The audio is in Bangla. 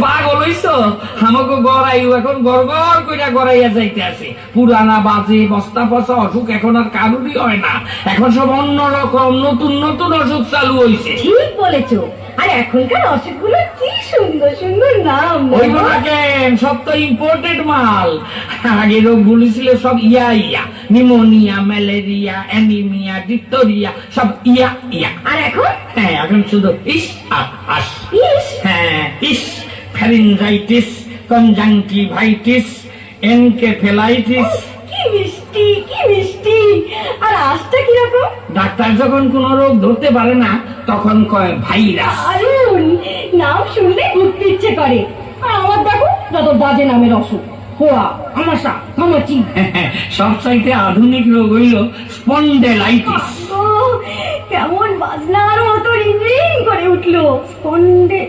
পাগল হইছো? আমাকে গড়াইও এখন গড় গড় কইরা গড়াইয়া যাইতে আছে। পুরানা বাজে বস্তা পচা অসুখ এখন আর কারুরই হয় না। এখন সব অন্যরকম নতুন নতুন অসুখ চালু হইছে। ঠিক বলেছো। আর এখনকার অসুখগুলো কি সুন্দর সুন্দর নাম। ওইগুলো কেন? সব তো ইম্পোর্টেড মাল। আগে রোগগুলি ছিল সব ইয়া ইয়া, নিউমোনিয়া, ম্যালেরিয়া, অ্যানিমিয়া, ডিপথেরিয়া, সব ইয়া ইয়া। আর এখন? হ্যাঁ, এখন শুধু ইস আর আস। ইস? হ্যাঁ, ইস, ফ্যারিনজাইটিস, কনজাংটিভাইটিস, এনকেফেলাইটিস। কি মিষ্টি, কি মিষ্টি। আর আজটা কিরকম? ডাক্তার যখন কোন রোগ ধরতে পারে না তখন কয় ভাইরাস। দারুণ নাম শুনলে উঠতে ইচ্ছে করে। আর আমার দেখো যত বাজে নামের অসুখ, হোয়া, আমাশা, মামাচি। সবচাইতে আধুনিক রোগ হইল স্পন্ডেলাইটিস। কেমন বাজনার মতো রিং রিং করে উঠলো। স্পন্ডে